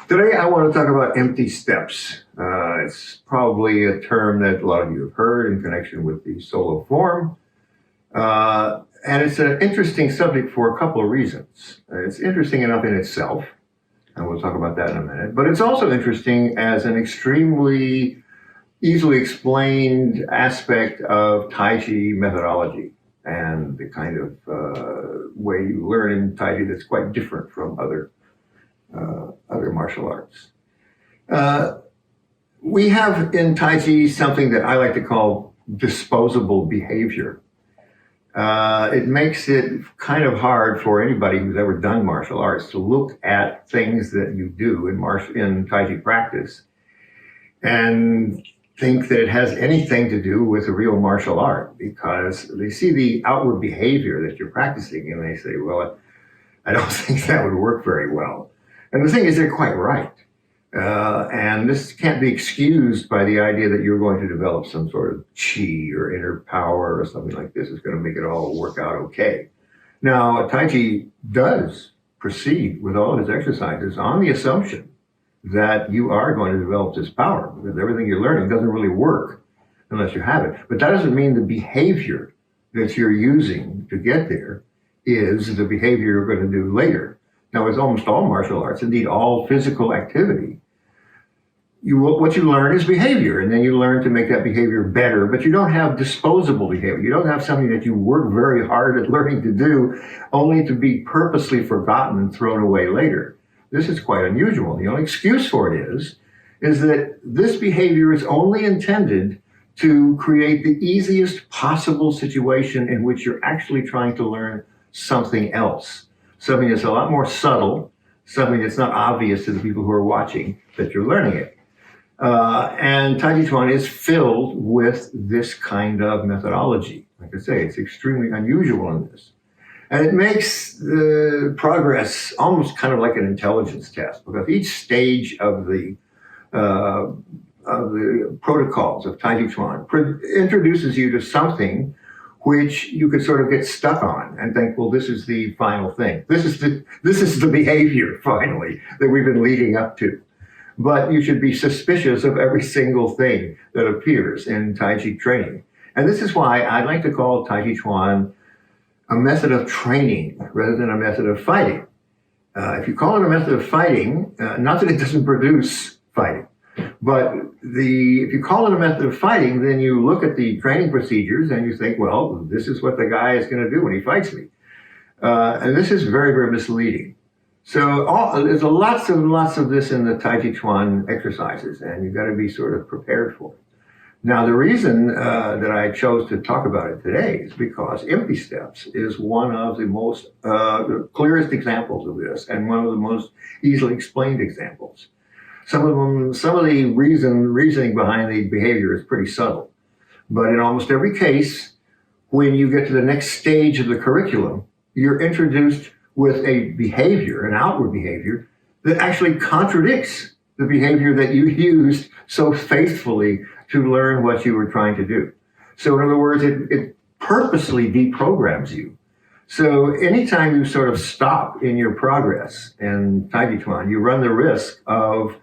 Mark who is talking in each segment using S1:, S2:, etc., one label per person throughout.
S1: Today, I want to talk about empty steps. It's probably a term that a lot of you have heard in connection with the solo form. And it's an interesting subject for a couple of reasons. It's interesting enough in itself, and we'll talk about that in a minute, but it's also interesting as an extremely easily explained aspect of Tai Chi methodology and the kind of way you learn in Tai Chi that's quite different from other martial arts. We have in Tai Chi something that I like to call disposable behavior. It makes it kind of hard for anybody who's ever done martial arts to look at things that you do in Tai Chi practice and think that it has anything to do with a real martial art, because they see the outward behavior that you're practicing and they say, well, I don't think that would work very well. And the thing is, they're quite right. And this can't be excused by the idea that you're going to develop some sort of chi or inner power or something like this is going to make it all work out okay. Now, Tai Chi does proceed with all of its exercises on the assumption that you are going to develop this power, because everything you're learning doesn't really work unless you have it. But that doesn't mean the behavior that you're using to get there is the behavior you're going to do later. Now, as almost all martial arts, indeed all physical activity, what you learn is behavior, and then you learn to make that behavior better, but you don't have disposable behavior. You don't have something that you work very hard at learning to do, only to be purposely forgotten and thrown away later. This is quite unusual. The only excuse for it is that this behavior is only intended to create the easiest possible situation in which you're actually trying to learn something else, something that's a lot more subtle, something that's not obvious to the people who are watching that you're learning it. And Tai Chi Chuan is filled with this kind of methodology. Like I say, it's extremely unusual in this. And it makes the progress almost kind of like an intelligence test, because each stage of the protocols of Tai Chi Chuan introduces you to something which you could sort of get stuck on and think, well, this is the final thing. This is the behavior, finally, that we've been leading up to. But you should be suspicious of every single thing that appears in Tai Chi training. And this is why I like to call Tai Chi Chuan a method of training rather than a method of fighting. If you call it a method of fighting, not that it doesn't produce fighting, but if you call it a method of fighting, then you look at the training procedures and you think, well, this is what the guy is going to do when he fights me. And this is very, very misleading. So there's lots of this in the Tai Chi Chuan exercises, and you've got to be sort of prepared for it. Now, the reason that I chose to talk about it today is because empty steps is one of the most the clearest examples of this, and one of the most easily explained examples. Some of the reasoning behind the behavior is pretty subtle, but in almost every case, when you get to the next stage of the curriculum, you're introduced with a behavior, an outward behavior, that actually contradicts the behavior that you used so faithfully to learn what you were trying to do. So in other words, it purposely deprograms you. So anytime you sort of stop in your progress in Tai Chi Chuan, you run the risk of,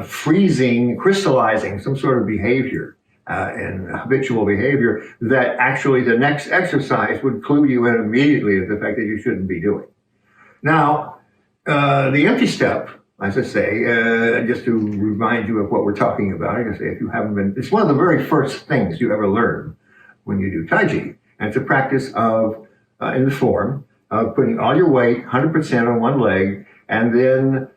S1: freezing, crystallizing some sort of behavior and habitual behavior that actually the next exercise would clue you in immediately to the fact that you shouldn't be doing. Now, the empty step, as I say, just to remind you of what we're talking about, I can say if you haven't been, it's one of the very first things you ever learn when you do Tai Chi. And it's a practice of, in the form, of putting all your weight, 100% on one leg, and then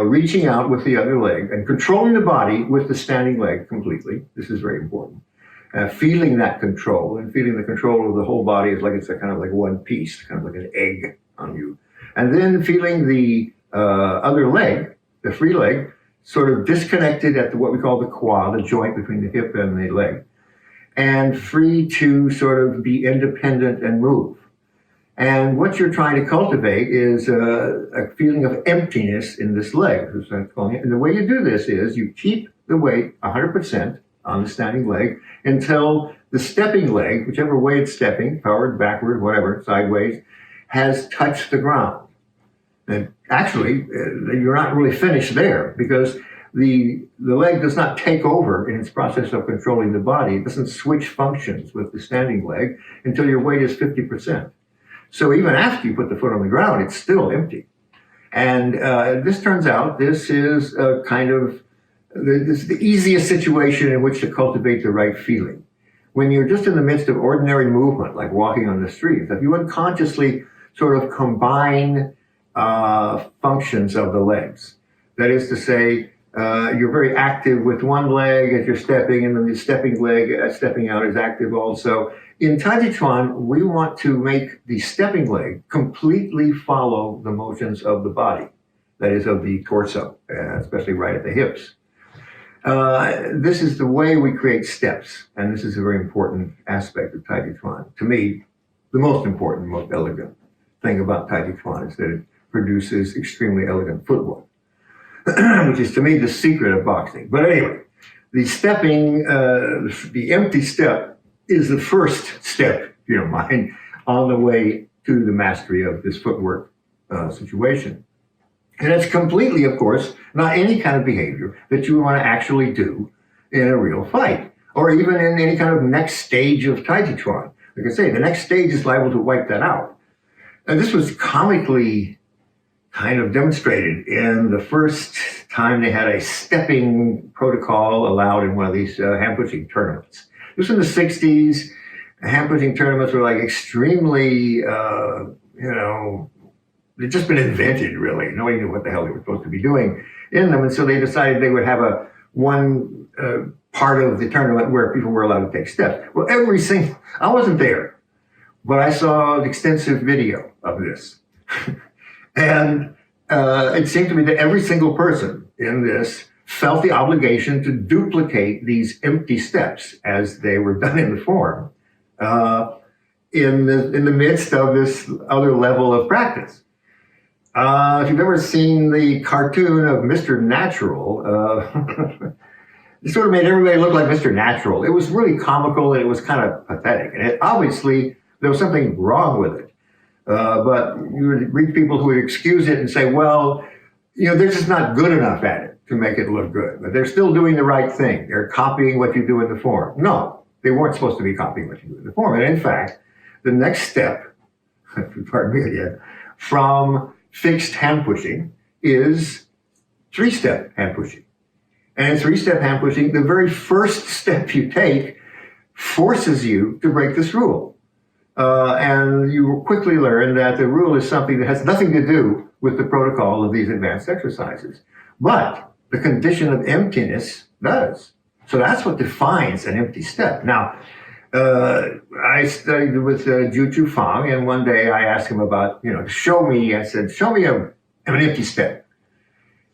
S1: reaching out with the other leg and controlling the body with the standing leg completely. This is very important. Feeling that control, and feeling the control of the whole body is like it's a kind of like one piece, kind of like an egg on you. And then feeling the other leg, the free leg, sort of disconnected at what we call the koala, the joint between the hip and the leg, and free to sort of be independent and move. And what you're trying to cultivate is a feeling of emptiness in this leg. And the way you do this is you keep the weight 100% on the standing leg until the stepping leg, whichever way it's stepping, forward, backward, whatever, sideways, has touched the ground. And actually, you're not really finished there because the leg does not take over in its process of controlling the body. It doesn't switch functions with the standing leg until your weight is 50%. So even after you put the foot on the ground, it's still empty. And this turns out this is a kind of this is the easiest situation in which to cultivate the right feeling. When you're just in the midst of ordinary movement, like walking on the street, if you unconsciously sort of combine functions of the legs, that is to say, you're very active with one leg as you're stepping, and then the stepping leg stepping out is active also. In Tai Chi Chuan, we want to make the stepping leg completely follow the motions of the body, that is, of the torso, especially right at the hips. This is the way we create steps, and this is a very important aspect of Tai Chi Chuan. To me, the most important, most elegant thing about Tai Chi Chuan is that it produces extremely elegant footwork, which is to me the secret of boxing. But anyway, the stepping, the empty step is the first step, if you don't mind, on the way to the mastery of this footwork situation. And it's completely, of course, not any kind of behavior that you want to actually do in a real fight, or even in any kind of next stage of Tai Chi Chuan. Like I say, the next stage is liable to wipe that out. And this was comically kind of demonstrated in the first time they had a stepping protocol allowed in one of these hand pushing tournaments. This was in the 60s. Hand pushing tournaments were like extremely, they'd just been invented, really. Nobody knew what the hell they were supposed to be doing in them. And so they decided they would have one part of the tournament where people were allowed to take steps. Well, I wasn't there, but I saw an extensive video of this. And it seemed to me that every single person in this felt the obligation to duplicate these empty steps as they were done in the form in the midst of this other level of practice. If you've ever seen the cartoon of Mr. Natural, it sort of made everybody look like Mr. Natural. It was really comical and it was kind of pathetic. And obviously, there was something wrong with it. But you would read people who would excuse it and say, well, they're just not good enough at it to make it look good. But they're still doing the right thing. They're copying what you do in the form. No, they weren't supposed to be copying what you do in the form. And in fact, the next step, pardon me again, from fixed hand pushing is three-step hand pushing. And in three-step hand pushing, the very first step you take forces you to break this rule. And you will quickly learn that the rule is something that has nothing to do with the protocol of these advanced exercises. But the condition of emptiness does. So that's what defines an empty step. Now, I studied with Ju Chu Fang, and one day I asked him about, show me an empty step.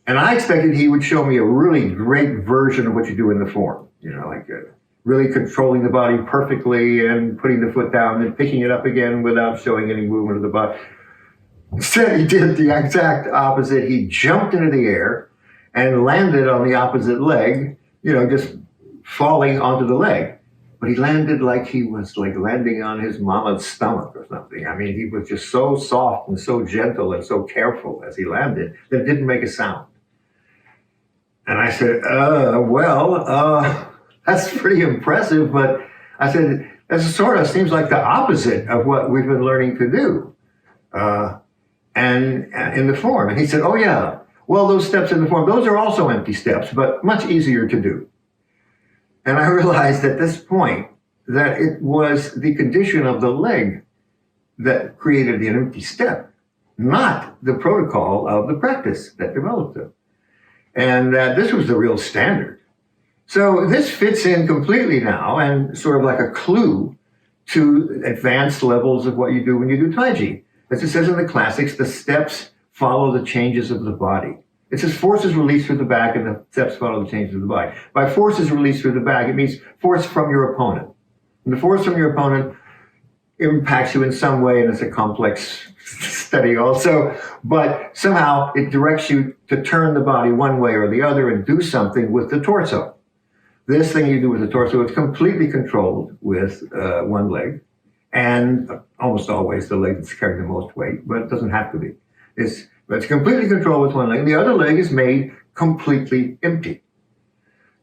S1: And I expected he would show me a really great version of what you do in the form, really controlling the body perfectly and putting the foot down and picking it up again without showing any movement of the body. Instead, he did the exact opposite. He jumped into the air and landed on the opposite leg, just falling onto the leg. But he landed like he was landing on his mama's stomach or something. I mean, he was just so soft and so gentle and so careful as he landed that it didn't make a sound. And I said, that's pretty impressive, but I said, that sort of seems like the opposite of what we've been learning to do and in the form. And he said, oh yeah, well, those steps in the form, those are also empty steps, but much easier to do. And I realized at this point that it was the condition of the leg that created the empty step, not the protocol of the practice that developed it. And this was the real standard. So this fits in completely now and sort of like a clue to advanced levels of what you do when you do Tai Chi. As it says in the classics, the steps follow the changes of the body. It says force is released through the back and the steps follow the changes of the body. By force is released through the back, it means force from your opponent. And the force from your opponent impacts you in some way, and it's a complex study also, but somehow it directs you to turn the body one way or the other and do something with the torso. This thing you do with the torso is completely controlled with one leg, and almost always the leg that's carrying the most weight, but it doesn't have to be. It's completely controlled with one leg. The other leg is made completely empty.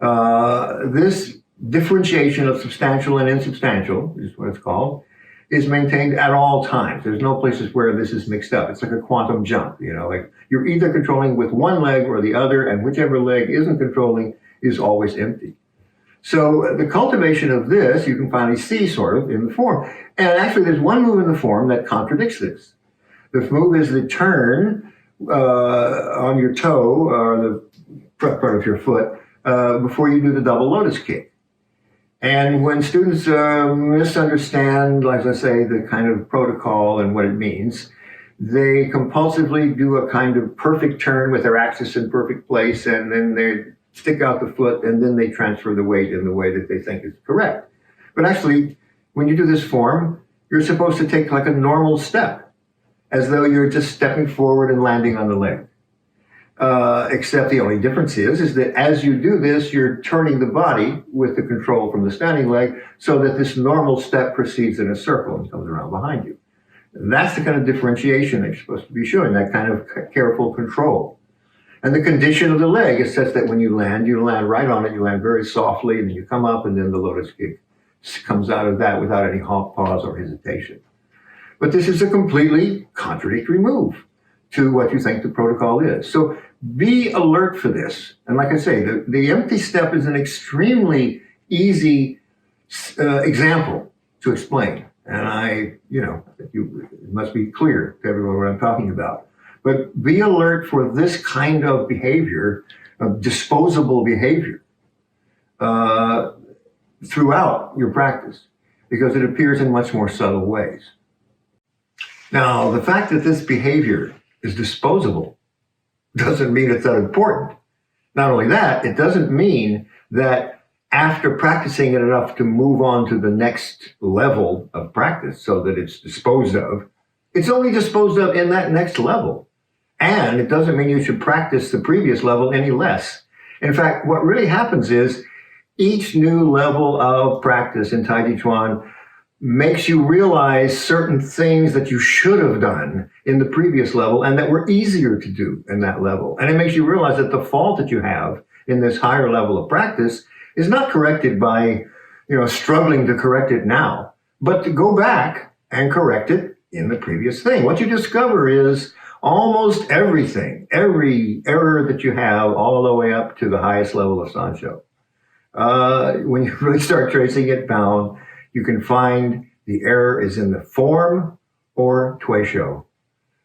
S1: This differentiation of substantial and insubstantial, is what it's called, is maintained at all times. There's no places where this is mixed up. It's like a quantum jump, like you're either controlling with one leg or the other, and whichever leg isn't controlling is always empty. So the cultivation of this, you can finally see sort of in the form. And actually there's one move in the form that contradicts this. The move is the turn on your toe, or the front part of your foot, before you do the double lotus kick. And when students misunderstand, like I say, the kind of protocol and what it means, they compulsively do a kind of perfect turn with their axis in perfect place, and then they stick out the foot, and then they transfer the weight in the way that they think is correct. But actually, when you do this form, you're supposed to take like a normal step, as though you're just stepping forward and landing on the leg. Except the only difference is that as you do this, you're turning the body with the control from the standing leg so that this normal step proceeds in a circle and comes around behind you. That's the kind of differentiation that you're supposed to be showing, that kind of careful control. And the condition of the leg is such that when you land right on it, you land very softly, and then you come up, and then the lotus kick comes out of that without any pause or hesitation. But this is a completely contradictory move to what you think the protocol is. So be alert for this. And like I say, the empty step is an extremely easy example to explain. And it must be clear to everyone what I'm talking about. But be alert for this kind of behavior, of disposable behavior, throughout your practice, because it appears in much more subtle ways. Now, the fact that this behavior is disposable doesn't mean it's unimportant. Not only that, it doesn't mean that after practicing it enough to move on to the next level of practice so that it's disposed of, it's only disposed of in that next level. And it doesn't mean you should practice the previous level any less. In fact, what really happens is each new level of practice in Tai Chi Chuan makes you realize certain things that you should have done in the previous level and that were easier to do in that level. And it makes you realize that the fault that you have in this higher level of practice is not corrected by, struggling to correct it now, but to go back and correct it in the previous thing. What you discover is almost everything, every error that you have all the way up to the highest level of Sanshou. When you really start tracing it down, you can find the error is in the form or Tuisho,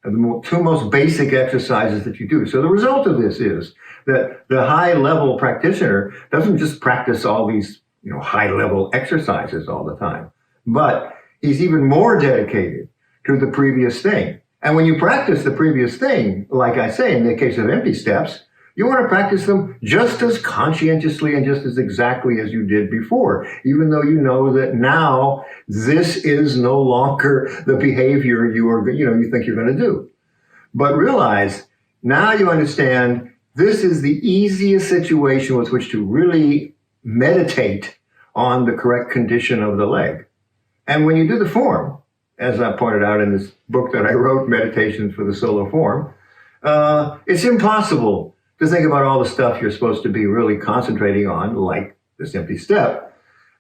S1: the two most basic exercises that you do. So the result of this is that the high-level practitioner doesn't just practice all these high-level exercises all the time, but he's even more dedicated to the previous thing. And when you practice the previous thing, like I say, in the case of empty steps, you want to practice them just as conscientiously and just as exactly as you did before, even though you know that now this is no longer the behavior you think you're going to do. But realize, now you understand this is the easiest situation with which to really meditate on the correct condition of the leg. And when you do the form, as I pointed out in this book that I wrote, Meditations for the Solo Form, it's impossible to think about all the stuff you're supposed to be really concentrating on, like this empty step,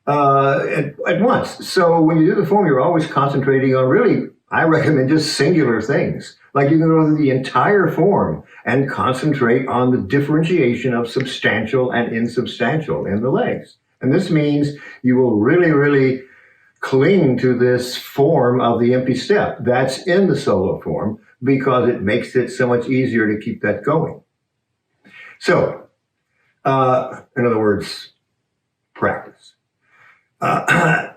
S1: at once. So when you do the form, you're always concentrating on really, I recommend just singular things. Like you can go through the entire form and concentrate on the differentiation of substantial and insubstantial in the legs. And this means you will really, really cling to this form of the empty step that's in the solo form, because it makes it so much easier to keep that going. So, in other words, practice.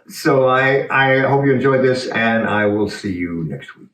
S1: So I hope you enjoyed this, and I will see you next week.